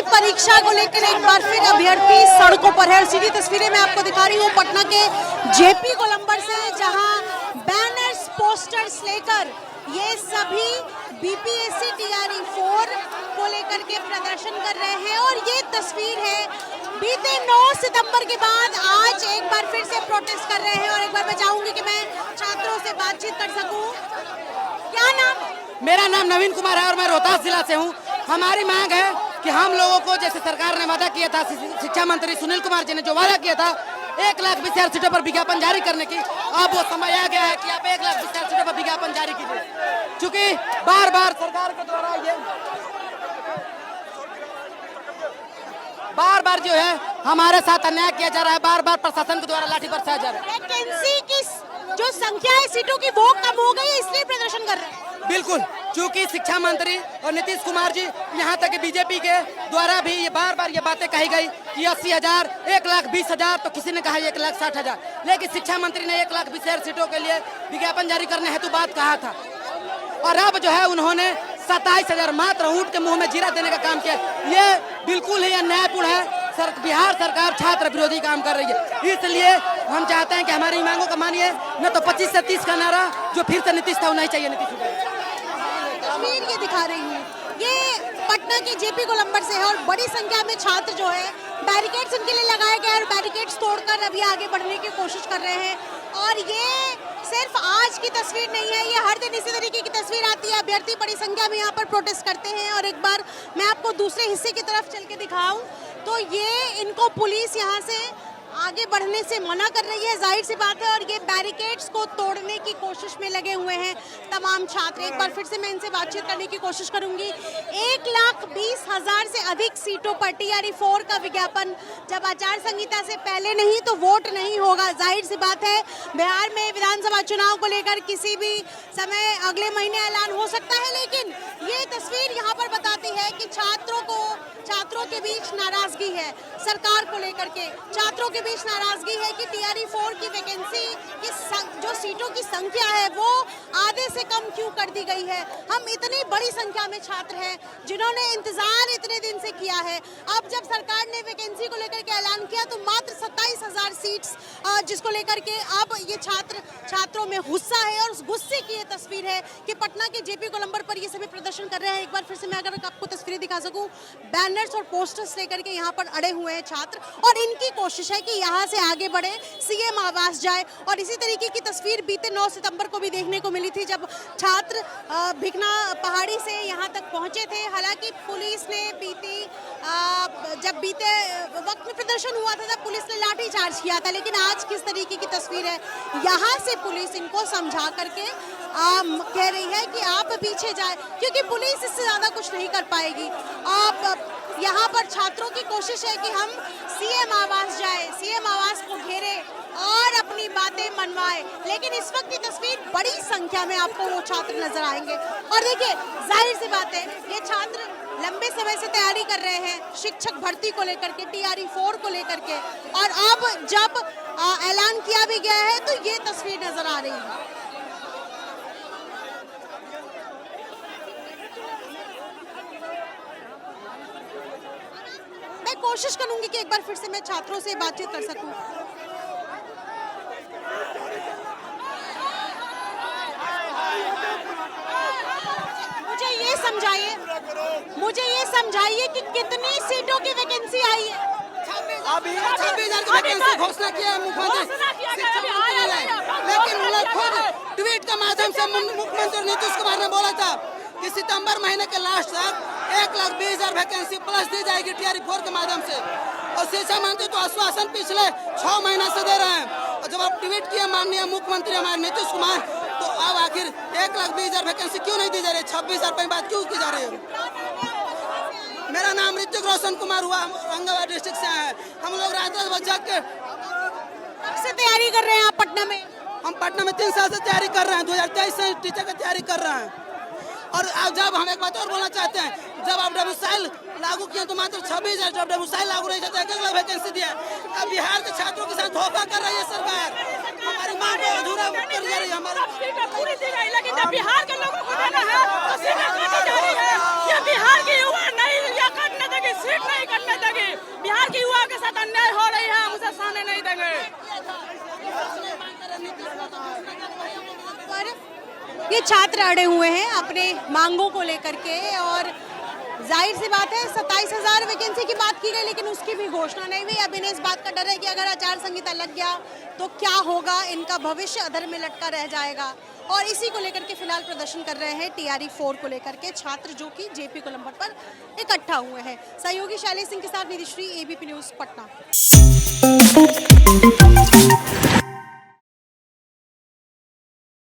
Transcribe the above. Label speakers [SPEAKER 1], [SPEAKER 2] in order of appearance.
[SPEAKER 1] परीक्षा को लेकर एक बार फिर अभ्यर्थी सड़कों पर है। सीधी तस्वीरें मैं आपको दिखा रही हूँ पटना के जेपी गोलंबर से, जहां बैनर्स पोस्टर्स लेकर ये सभी बीपीएससी टीआरई 4 को लेकर के प्रदर्शन कर रहे हैं। और ये तस्वीर है बीते 9 सितंबर के बाद आज एक बार फिर से प्रोटेस्ट कर रहे हैं। और एक बार मैं चाहूंगी कि मैं छात्रों से बातचीत कर सकूं। क्या नाम?
[SPEAKER 2] मेरा नाम नवीन कुमार है और मैं रोहतास जिला से हूँ। हमारी मांग है कि हम लोगों को, जैसे सरकार ने वादा किया था, शिक्षा मंत्री सुनील कुमार जी ने जो वादा किया था 1,20,000 सीटों पर विज्ञापन जारी करने की, अब वो समय आ गया है कि आप 1,20,000 सीटों पर विज्ञापन जारी कीजिए। चूंकि बार बार सरकार के द्वारा बार बार जो है हमारे साथ अन्याय किया जा रहा है, बार बार प्रशासन के द्वारा लाठी बरसाया जा रहा है।
[SPEAKER 1] वैकेंसी की जो संख्या है सीटों की वो कम हो गई है, इसलिए प्रदर्शन कर रहे हैं।
[SPEAKER 2] बिल्कुल, चूंकि शिक्षा मंत्री और नीतीश कुमार जी, यहाँ तक कि बीजेपी के द्वारा भी ये बार बार ये बातें कही गई कि 80,000, 1,20,000, तो किसी ने कहा 1,60,000, लेकिन शिक्षा मंत्री ने 1,20,000 सीटों के लिए विज्ञापन जारी करने हेतु बात कहा था। और अब जो है उन्होंने 27,000 मात्र ऊंट के मुंह में जीरा देने का काम किया। ये बिल्कुल ही अन्यायपूर्ण है। बिहार सरकार छात्र विरोधी काम कर रही है। इसलिए हम चाहते हैं कि हमारी मांगों का मानिए, न तो 25 से 30 का नारा जो फिर से नीतीश था वो नहीं चाहिए। नीतीश
[SPEAKER 1] तस्वीर ये दिखा रही हूँ, ये पटना के जेपी गोलंबर से है और बड़ी संख्या में छात्र जो है बैरिकेड्स इनके लिए लगाए गए और बैरिकेड्स तोड़कर अभी आगे बढ़ने की कोशिश कर रहे हैं। और ये सिर्फ आज की तस्वीर नहीं है, ये हर दिन इसी तरीके की तस्वीर आती है। अभ्यर्थी बड़ी संख्या में यहाँ पर प्रोटेस्ट करते हैं। और एक बार मैं आपको दूसरे हिस्से की तरफ चल के दिखाऊं तो ये इनको पुलिस यहाँ से आगे बढ़ने से मना कर रही है, जाहिर सी बात है। और ये बैरिकेड्स को तोड़ने की कोशिश में लगे हुए हैं तमाम छात्र। एक बार फिर से मैं इनसे बातचीत करने की कोशिश करूंगी। 1,20,000 से अधिक सीटों पर टीआरई 4 का विज्ञापन, जब आचार संहिता से पहले नहीं तो वोट नहीं होगा। जाहिर सी बात है बिहार में विधानसभा चुनाव को लेकर किसी भी समय अगले महीने ऐलान हो सकता है, लेकिन ये तस्वीर यहाँ पर बताती है कि छात्रों के बीच नाराजगी है सरकार को लेकर के। छात्रों के बीच नाराजगी है कि टीआरई 4 की वैकेंसी की जो सीटों की संख्या है वो आधे से कम क्यों कर दी गई है। हम इतनी बड़ी संख्या में छात्र हैं जिन्होंने इंतजार इतने दिन से किया है। अब जब सरकार ने वैकेंसी को लेकर के ऐलान किया तो मात्र 27,000 सीट्स, जिसको लेकर के अब ये छात्रों में गुस्सा है। और उस गुस्से की ये तस्वीर है कि पटना के जेपी गोलंबर पर ये सभी प्रदर्शन कर रहे हैं। एक बार फिर से मैं अगर आपको तस्वीरें दिखा सकूं, बैनर्स और पोस्टर्स लेकर के यहाँ पर अड़े हुए हैं छात्र और इनकी कोशिश है कि यहाँ से आगे बढ़े, सीएम आवास जाए। और इसी तरीके की तस्वीर बीते 9 सितंबर को भी देखने को मिली थी, जब छात्र भिकना पहाड़ी से यहाँ तक पहुँचे थे। हालांकि पुलिस ने जब बीते वक्त में प्रदर्शन हुआ था तब पुलिस ने लाठीचार्ज किया था, लेकिन आज किस तरीके की तस्वीर है, यहाँ से पुलिस इनको समझा करके कह रही है कि आप पीछे जाए, क्योंकि पुलिस इससे ज्यादा कुछ नहीं कर पाएगी। आप यहाँ पर छात्रों की कोशिश है कि हम सीएम आवास जाए, सीएम आवास को घेरे और अपनी बातें मनवाए। लेकिन इस वक्त की तस्वीर बड़ी संख्या में आपको वो छात्र नजर आएंगे। और देखिए, जाहिर सी बात है ये छात्र लंबे समय से तैयारी कर रहे हैं शिक्षक भर्ती को लेकर के, टीआरई 4 को लेकर के। और अब जब ऐलान किया भी गया है तो ये तस्वीर नजर आ रही है। मैं कोशिश करूंगी कि एक बार फिर से मैं छात्रों से बातचीत कर सकूं। मुझे ये समझाइए कि कितनी सीटों की वैकेंसी आई है।
[SPEAKER 2] अभी 26,000 की वैकेंसी घोषणा किया है मुख्यमंत्री, लेकिन उन्होंने खुद ट्वीट के माध्यम से मुख्यमंत्री नीतीश कुमार ने बोला था कि सितंबर महीने के लास्ट तक 1,20,000 वैकेंसी प्लस दी जाएगी टीआरई 4 के माध्यम से। और शिक्षा मंत्री तो आश्वासन पिछले 6 महीना से दे रहे हैं। और जब आप ट्वीट किए माननीय मुख्यमंत्री हमारे नीतीश कुमार, तो अब आखिर 1,20,000 वैकेंसी क्यों नहीं दी जा रही है? 26,000 पर बात क्यों की जा रही है? मेरा नाम ऋतिक रोशन कुमार हुआ, औरंगाबाद डिस्ट्रिक्ट से है। हम लोग रात बच्चा के
[SPEAKER 1] कब से तैयारी कर रहे हैं आप पटना में?
[SPEAKER 2] हम पटना में 3 साल से तैयारी कर रहे हैं, 2023 से टीचर की तैयारी कर रहे हैं। और जब हम एक बात और बोलना चाहते हैं, जब आप डब्ल्यूसाइल लागू किए तो मात्र 26,000, जब डब्ल्यूसाइल लागू नहीं होता 1,00,000 वैकेंसी दिया। अब बिहार के छात्रों के साथ धोखा कर रही है सरकार। हमारी मांग को अधूरा कर जा रही है। हमारी
[SPEAKER 3] पूरी दी गई, लेकिन जब बिहार के लोगों को देना है तो सीटें काटी जा रही है। ये बिहार की युवा नहीं, या काटने देगी, सीट नहीं
[SPEAKER 1] ये छात्र अड़े हुए हैं अपने मांगों को लेकर के और जाहिर सी बात है 27,000 वैकेंसी की बात की गई लेकिन उसकी भी घोषणा नहीं हुई। अब इन्हें इस बात का डर है कि अगर आचार संहिता लग गया तो क्या होगा, इनका भविष्य अधर में लटका रह जाएगा और इसी को लेकर के फिलहाल प्रदर्शन कर रहे हैं TRE 4 को लेकर के छात्र जो कि JP गोलंबर पर इकट्ठा हुए हैं। सहयोगी शैलेश सिंह के साथ निधिश्री, ABP न्यूज़ पटना।